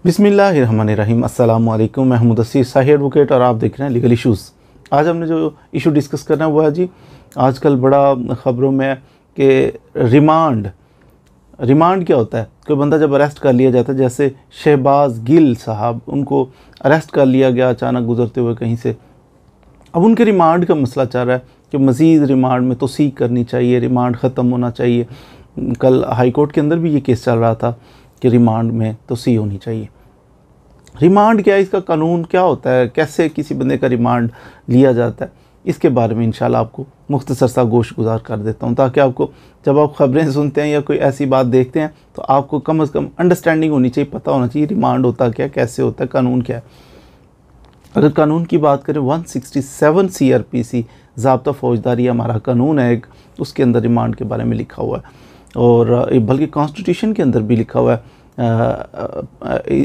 बिस्मिल्लाहिर्रहमानिर्रहीम। अस्सलाम वालेकुम। मैं मुदस्सिर शाही एडवोकेट और आप देख रहे हैं लीगल इश्यूज़। आज हमने जो इशू डिस्कस करना है वो है जी, आजकल बड़ा ख़बरों में है कि रिमांड क्या होता है। कोई बंदा जब अरेस्ट कर लिया जाता है, जैसे शहबाज गिल साहब, उनको अरेस्ट कर लिया गया अचानक गुजरते हुए कहीं से। अब उनके रिमांड का मसला चल रहा है कि मज़ीद रिमांड में तोसीक़ करनी चाहिए, रिमांड ख़त्म होना चाहिए। कल हाई कोर्ट के अंदर भी ये केस चल रहा था कि रिमांड में तोसीक़ होनी चाहिए। रिमांड क्या है, इसका कानून क्या होता है, कैसे किसी बंदे का रिमांड लिया जाता है, इसके बारे में इंशाल्लाह आपको मुख्तसर सा गोश गुजार कर देता हूँ, ताकि आपको जब आप ख़बरें सुनते हैं या कोई ऐसी बात देखते हैं तो आपको कम से कम अंडरस्टैंडिंग होनी चाहिए, पता होना चाहिए रिमांड होता क्या, कैसे होता है, कानून क्या है। अगर कानून की बात करें 167 CRPC ज़ाब्ता फ़ौजदारी हमारा कानून है एक, उसके अंदर रिमांड के बारे में लिखा हुआ है, और बल्कि कॉन्स्टिट्यूशन के अंदर भी लिखा हुआ है।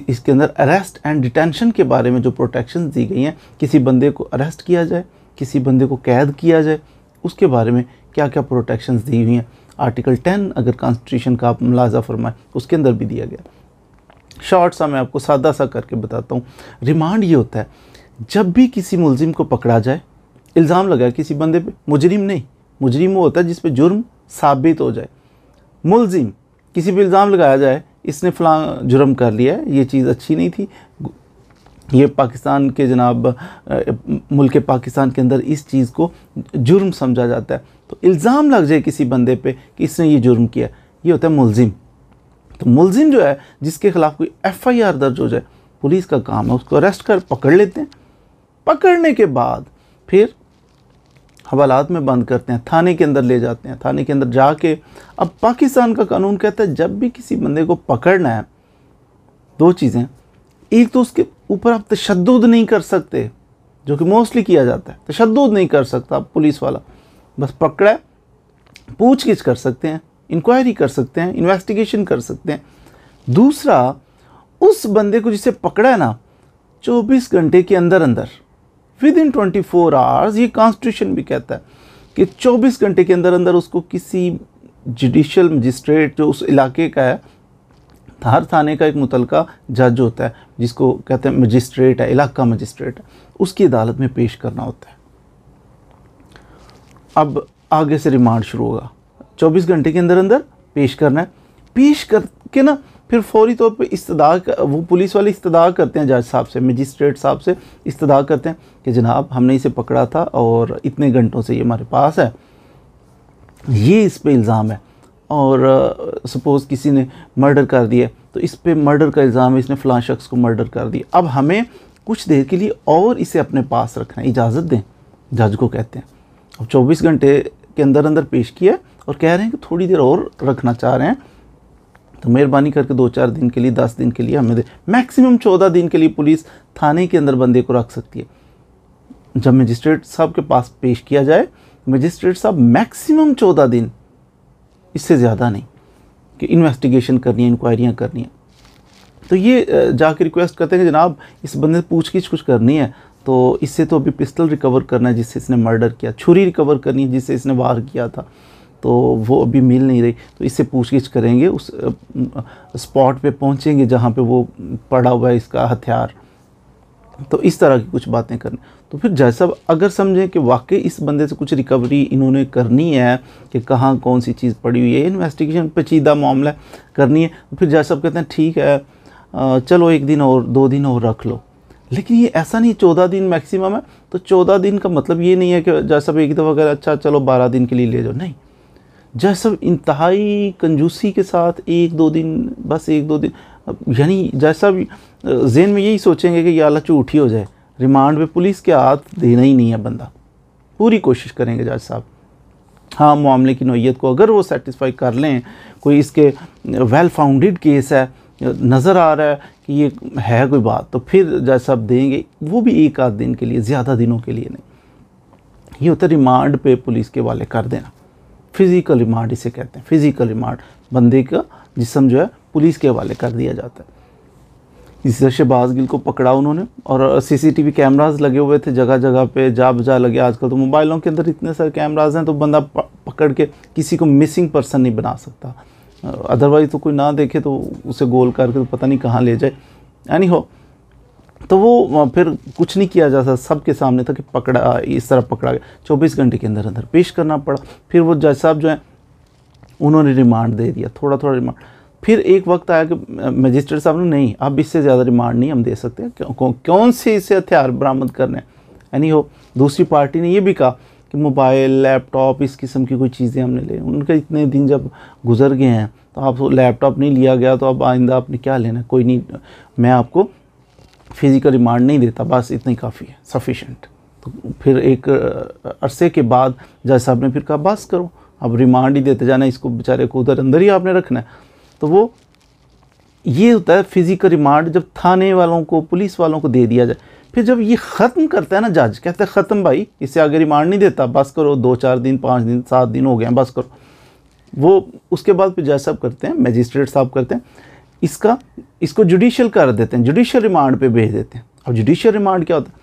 इसके अंदर अरेस्ट एंड डिटेंशन के बारे में जो प्रोटेक्शन दी गई हैं, किसी बंदे को अरेस्ट किया जाए, किसी बंदे को कैद किया जाए, उसके बारे में क्या क्या प्रोटेक्शंस दी हुई हैं। आर्टिकल 10 अगर कॉन्स्टिट्यूशन का आप मुलाजा फरमाएं, उसके अंदर भी दिया गया। शॉर्ट सा मैं आपको सादा सा करके बताता हूँ। रिमांड ये होता है जब भी किसी मुलजिम को पकड़ा जाए, इल्ज़ाम लगाए किसी बंदे पे, मुजरिम नहीं, मुजरिम वो होता है जिस पे जुर्म साबित हो जाए। मुलजिम, किसी पे इल्ज़ाम लगाया जाए इसने फ़लाँ जुर्म कर लिया है, ये चीज़ अच्छी नहीं थी, ये पाकिस्तान के जनाब मुल्क पाकिस्तान के अंदर इस चीज़ को जुर्म समझा जाता है, तो इल्ज़ाम लग जाए किसी बंदे पे कि इसने ये जुर्म किया, ये होता है मुलजिम। तो मुलजिम जो है, जिसके ख़िलाफ़ कोई FIR दर्ज हो जाए, पुलिस का काम है उसको अरेस्ट कर पकड़ लेते हैं। पकड़ने के बाद फिर हवालात में बंद करते हैं, थाने के अंदर ले जाते हैं। थाने के अंदर जाके, अब पाकिस्तान का कानून कहता है जब भी किसी बंदे को पकड़ना है, दो चीज़ें, एक तो उसके ऊपर आप तशद्दुद नहीं कर सकते, जो कि मोस्टली किया जाता है, तशद्दुद नहीं कर सकता पुलिस वाला, बस पकड़ा है, पूछगिछ कर सकते हैं, इंक्वायरी कर सकते हैं, इन्वेस्टिगेशन कर सकते हैं। दूसरा, उस बंदे को जिसे पकड़ा है ना, 24 घंटे के अंदर अंदर, विद इन 24 आवर्स, ये कॉन्स्टिट्यूशन भी कहता है कि 24 घंटे के अंदर अंदर उसको किसी जुडिशल मजिस्ट्रेट जो उस इलाके का है, हर थाने का एक मुतलका जज होता है जिसको कहते हैं मजिस्ट्रेट है, इलाका मजिस्ट्रेट है, उसकी अदालत में पेश करना होता है। अब आगे से रिमांड शुरू होगा, 24 घंटे के अंदर अंदर पेश करना है। पेश करके ना फिर फौरी तौर पे इस्तदा, वो पुलिस वाले इस्तदा करते हैं जज साहब से, मजिस्ट्रेट साहब से इस्तदा करते हैं कि जनाब हमने इसे पकड़ा था और इतने घंटों से ये हमारे पास है, ये इस पे इल्ज़ाम है, और सपोज़ किसी ने मर्डर कर दिया तो इस पे मर्डर का इल्ज़ाम है, इसने फ़लाँ शख्स को मर्डर कर दिया, अब हमें कुछ देर के लिए और इसे अपने पास रखना है, इजाज़त दें, जज को कहते हैं। अब 24 घंटे के अंदर अंदर पेश किया और कह रहे हैं कि थोड़ी देर और रखना चाह रहे हैं, तो मेहरबानी करके 2-4 दिन के लिए, 10 दिन के लिए हमें दे। मैक्सिमम 14 दिन के लिए पुलिस थाने के अंदर बंदे को रख सकती है। जब मजिस्ट्रेट साहब के पास पेश किया जाए, मजिस्ट्रेट साहब मैक्सिमम 14 दिन, इससे ज़्यादा नहीं, कि इन्वेस्टिगेशन करनी है, इंक्वायरियाँ करनी है। तो ये जाके रिक्वेस्ट करते हैं कि जनाब इस बंदे से पूछगिछ कुछ करनी है, तो इससे तो अभी पिस्टल रिकवर करना है जिससे इसने मर्डर किया, छुरी रिकवर करनी है जिससे इसने वार किया था, तो वो अभी मिल नहीं रही, तो इससे पूछगिछ करेंगे, उस स्पॉट पे पहुंचेंगे जहाँ पे वो पड़ा हुआ है इसका हथियार, तो इस तरह की कुछ बातें करनी। तो फिर जज साहब अगर समझें कि वाकई इस बंदे से कुछ रिकवरी इन्होंने करनी है, कि कहाँ कौन सी चीज़ पड़ी हुई है, इन्वेस्टिगेशन पेचीदा मामला करनी है, तो फिर जज साहब कहते हैं ठीक है चलो 1 दिन और 2 दिन और रख लो। लेकिन ये ऐसा नहीं, 14 दिन मैक्सिमम है, तो 14 दिन का मतलब ये नहीं है कि जज साहब एक दफ़ा अगर अच्छा चलो 12 दिन के लिए ले जाओ, नहीं, जज साहब इंतहाई कंजूसी के साथ 1-2 दिन, बस 1-2 दिन, यानी जज साहब ज़हन में यही सोचेंगे कि या अल्लाह झूठी हो जाए, रिमांड पे पुलिस के हाथ देना ही नहीं है बंदा, पूरी कोशिश करेंगे जज साहब। हाँ, मामले की नौइयत को अगर वो सेटिस्फाई कर लें, कोई इसके वेल फाउंडेड केस है, नज़र आ रहा है कि ये है कोई बात, तो फिर जज साहब देंगे, वो भी 1-8 दिन के लिए, ज़्यादा दिनों के लिए नहीं। ये होता है रिमांड पे पुलिस के वाले कर देना, फ़िज़िकल रिमांड इसे कहते हैं। फ़िज़िकल रिमांड, बंदे का जिस्म जो है पुलिस के हवाले कर दिया जाता है। इसी तरह शहबाज गिल को पकड़ा उन्होंने, और CCTV कैमरास लगे हुए थे जगह जगह पे, जा बजा लगे। आजकल तो मोबाइलों के अंदर इतने सारे कैमरास हैं, तो बंदा पकड़ के किसी को मिसिंग पर्सन नहीं बना सकता। अदरवाइज़ तो कोई ना देखे तो उसे गोल करके तो पता नहीं कहाँ ले जाए। यानी हो, तो वो फिर कुछ नहीं किया जा सकता, सबके सामने था कि पकड़ा, इस तरह पकड़ा गया, 24 घंटे के अंदर अंदर पेश करना पड़ा। फिर वो जज साहब जो हैं उन्होंने रिमांड दे दिया, थोड़ा थोड़ा रिमांड। फिर एक वक्त आया कि मजिस्ट्रेट साहब ने नहीं, अब इससे ज़्यादा रिमांड नहीं हम दे सकते, कौन से इससे हथियार बरामद करने हैं, यानी हो। दूसरी पार्टी ने ये भी कहा कि मोबाइल, लैपटॉप, इस किस्म की कोई चीज़ें हमने ले। उनके इतने दिन जब गुजर गए हैं तो आप लैपटॉप नहीं लिया गया तो अब आइंदा आपने क्या लेना, कोई नहीं, मैं आपको फिज़िकल रिमांड नहीं देता, बस इतना ही काफ़ी है, सफिशेंट। तो फिर एक अरसे के बाद जज साहब ने फिर कहा बस करो, अब रिमांड ही देते जाना, इसको बेचारे को उधर अंदर ही आपने रखना है। तो वो ये होता है फिज़िकल रिमांड, जब थाने वालों को, पुलिस वालों को दे दिया जाए। फिर जब ये ख़त्म करता है ना जज, कहते हैं ख़त्म भाई, इससे आगे रिमांड नहीं देता, बस करो, 2-4 दिन, 5 दिन, 7 दिन हो गए हैं, बस करो। वो उसके बाद फिर जज साहब करते हैं, मजिस्ट्रेट साहब करते हैं, इसको जुडिशियल कर देते हैं, जुडिशियल रिमांड पे भेज देते हैं। अब जुडिशियल रिमांड क्या होता है,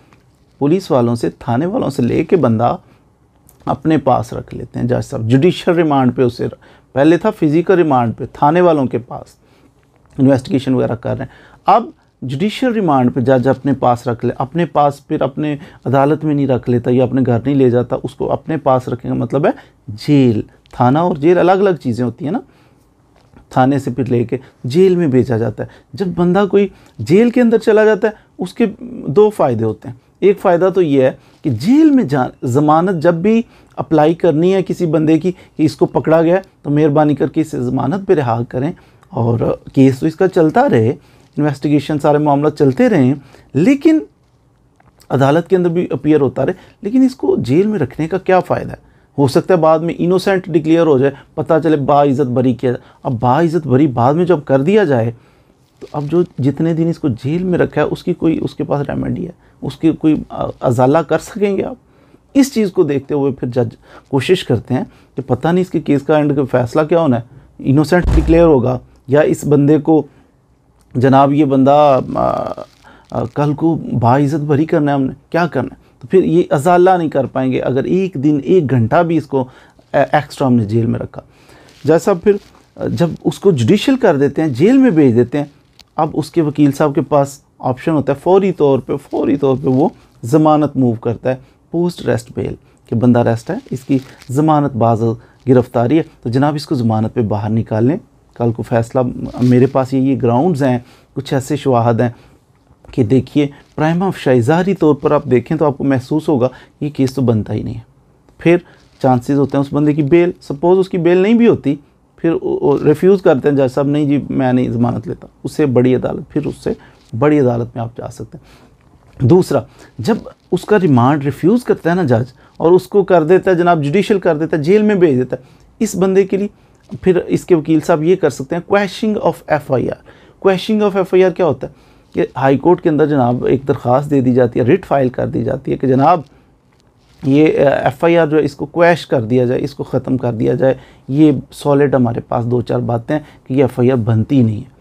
पुलिस वालों से, थाने वालों से लेके बंदा अपने पास रख लेते हैं जज साहब। जुडिशियल रिमांड पे उसे, पहले था फिजिकल रिमांड पे थाने वालों के पास, इन्वेस्टिगेशन वगैरह कर रहे हैं। अब जुडिशियल रिमांड पे जज अपने पास रख ले, अपने पास फिर अपने अदालत में नहीं रख लेता या अपने घर नहीं ले जाता, उसको अपने पास रखने का मतलब है जेल। थाना और जेल अलग अलग चीज़ें होती हैं ना। थाने से फिर लेके जेल में भेजा जाता है। जब बंदा कोई जेल के अंदर चला जाता है, उसके 2 फ़ायदे होते हैं। एक फ़ायदा तो ये है कि जेल में ज़मानत जब भी अप्लाई करनी है किसी बंदे की कि इसको पकड़ा गया तो मेहरबानी करके इसे ज़मानत पे रिहा करें, और केस तो इसका चलता रहे, इन्वेस्टिगेशन सारे मामला चलते रहें, लेकिन अदालत के अंदर भी अपीयर होता रहे। लेकिन इसको जेल में रखने का क्या फ़ायदा है? हो सकता है बाद में इनोसेंट डिक्लेयर हो जाए, पता चले बाइज़्ज़त बरी किया जाए। अब बाइज़्ज़त बरी बाद में जब कर दिया जाए तो अब जो जितने दिन इसको जेल में रखा है उसकी कोई, उसके पास रेमेडी है, उसकी कोई अजाला कर सकेंगे आप? इस चीज़ को देखते हुए फिर जज कोशिश करते हैं कि पता नहीं इसके केस का एंड का फैसला क्या होना है, इनोसेंट डिक्लेयर होगा या इस बंदे को जनाब ये बंदा कल को बाइज़्ज़त बरी करना है, हमने क्या करना है। तो फिर ये अजाला नहीं कर पाएंगे अगर एक दिन 1 घंटा भी इसको एक्स्ट्रा हमने जेल में रखा। जैसा फिर जब उसको जुडिशियल कर देते हैं, जेल में भेज देते हैं, अब उसके वकील साहब के पास ऑप्शन होता है फौरी तौर पे वो ज़मानत मूव करता है, पोस्ट अरेस्ट बेल, कि बंदा अरेस्ट है, इसकी ज़मानत बाज़ गिरफ्तारी है, तो जनाब इसको ज़मानत पे बाहर निकालें, कल को फैसला। मेरे पास ये ग्राउंड्स हैं, कुछ ऐसे शवाहद हैं कि देखिए प्राइमा फ़ाशी ज़ाहिरी तौर पर आप देखें तो आपको महसूस होगा ये केस तो बनता ही नहीं है। फिर चांसेस होते हैं उस बंदे की बेल, सपोज़ उसकी बेल नहीं भी होती, फिर रिफ्यूज़ करते हैं जज साहब, नहीं जी मैं नहीं ज़मानत लेता, उससे बड़ी अदालत, फिर उससे बड़ी अदालत में आप जा सकते हैं। दूसरा, जब उसका रिमांड रिफ्यूज़ करता है ना जज, और उसको कर देता है जनाब जुडिशियल कर देता है, जेल में भेज देता है, इस बंदे के लिए फिर इसके वकील साहब ये कर सकते हैं questioning of FIR। Questioning of FIR क्या होता है कि हाई कोर्ट के अंदर जनाब एक दरख्वास्त दे दी जाती है, रिट फाइल कर दी जाती है कि जनाब ये FIR जो है इसको क्वैश कर दिया जाए, इसको ख़त्म कर दिया जाए, ये सॉलिड हमारे पास 2-4 बातें हैं कि ये FIR बनती नहीं है।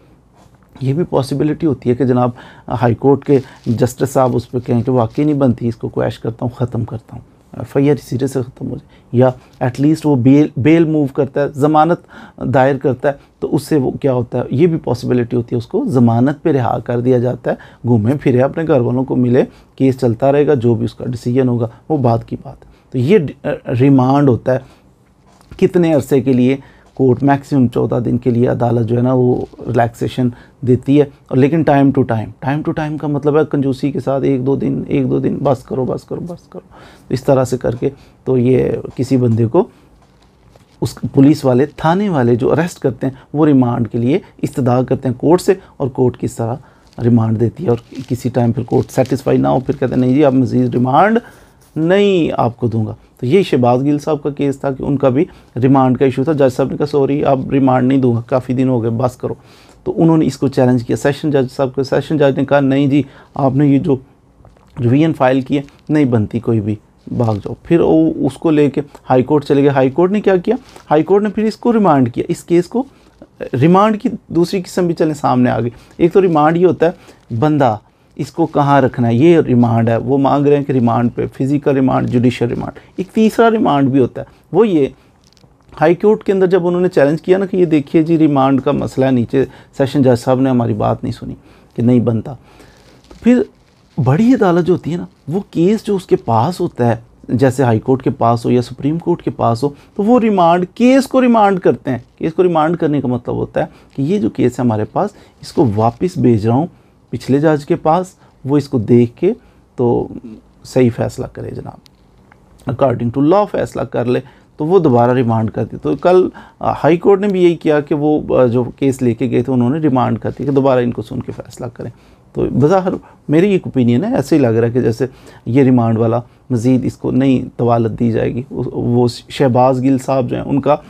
ये भी पॉसिबिलिटी होती है कि जनाब हाई कोर्ट के जस्टिस साहब उस पर कहें कि वाकई नहीं बनती, इसको क्वैश करता हूँ, ख़त्म करता हूँ, FIR सिरे से ख़त्म हो जाए, या एटलीस्ट वो बेल मूव करता है, ज़मानत दायर करता है, तो उससे वो क्या होता है, ये भी पॉसिबिलिटी होती है, उसको ज़मानत पे रिहा कर दिया जाता है, घूमे फिरे अपने घर वालों को मिले, केस चलता रहेगा, जो भी उसका डिसीजन होगा वो बात की बात है। तो ये रिमांड होता है कितने अरसे के लिए, कोर्ट मैक्सिमम 14 दिन के लिए अदालत जो है ना वो रिलैक्सेशन देती है, और लेकिन टाइम टू टाइम का मतलब है कंजूसी के साथ 1-2 दिन बस करो, इस तरह से करके तो ये किसी बंदे को उस पुलिस वाले, थाने वाले जो अरेस्ट करते हैं वो रिमांड के लिए इस्तदा करते हैं कोर्ट से, और कोर्ट किस तरह रिमांड देती है, और किसी टाइम फिर कोर्ट सेटिस्फाई ना हो, फिर कहते हैं नहीं जी अब मज़ीद रिमांड नहीं आपको दूंगा। तो ये शहबाज गिल साहब का केस था कि उनका भी रिमांड का इशू था, जज साहब ने कहा सॉरी अब रिमांड नहीं दूंगा, काफ़ी दिन हो गए, बस करो। तो उन्होंने इसको चैलेंज किया सेशन जज साहब को, सेशन जज ने कहा नहीं जी आपने ये जो रिवीजन फाइल की है नहीं बनती कोई भी, भाग जाओ। फिर वो उसको लेके हाई कोर्ट चले गए। हाई कोर्ट ने क्या किया, हाई कोर्ट ने फिर इसको रिमांड किया, इस केस को रिमांड की दूसरी किस्म भी चले सामने आ गई। एक तो रिमांड ये होता है बंदा इसको कहाँ रखना है, ये रिमांड है, वो मांग रहे हैं कि रिमांड पे, फिजिकल रिमांड, जुडिशियल रिमांड। एक तीसरा रिमांड भी होता है, वो ये हाई कोर्ट के अंदर जब उन्होंने चैलेंज किया ना कि ये देखिए जी रिमांड का मसला है, नीचे सेशन जज साहब ने हमारी बात नहीं सुनी, कि नहीं बनता। तो फिर बड़ी अदालत जो होती है ना, वो केस जो उसके पास होता है, जैसे हाई कोर्ट के पास हो या सुप्रीम कोर्ट के पास हो, तो वो केस को रिमांड करते हैं। केस को रिमांड करने का मतलब होता है कि ये जो केस है हमारे पास, इसको वापस भेज रहा हूँ पिछले जज के पास, वो इसको देख के तो सही फैसला करे जनाब, अकॉर्डिंग टू लॉ फैसला कर ले, तो वो दोबारा रिमांड करती। तो कल हाई कोर्ट ने भी यही किया कि वो जो केस लेके गए थे उन्होंने रिमांड कर दी कि दोबारा इनको सुन के फैसला करें। तो बज़ाहिर मेरी एक ओपिनियन है, ऐसे ही लग रहा है कि जैसे ये रिमांड वाला मज़ीद इसको नई तवालत दी जाएगी। वो शहबाज गिल साहब जो हैं उनका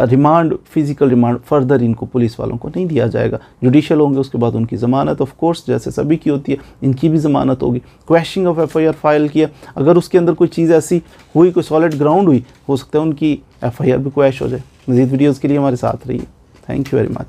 रिमांड, फ़िज़िकल रिमांड फ़र्दर इनको पुलिस वालों को नहीं दिया जाएगा। जुडिशल होंगे, उसके बाद उनकी ज़मानत ऑफ कोर्स जैसे सभी की होती है, इनकी भी ज़मानत होगी। क्वेश्चनिंग ऑफ FIR फाइल किया, अगर उसके अंदर कोई चीज़ ऐसी हुई, कोई सॉलिड ग्राउंड हुई, हो सकता है उनकी FIR भी क्वैश हो जाए। मज़ीद वीडियोज़ के लिए हमारे साथ रहिए। Thank you very much.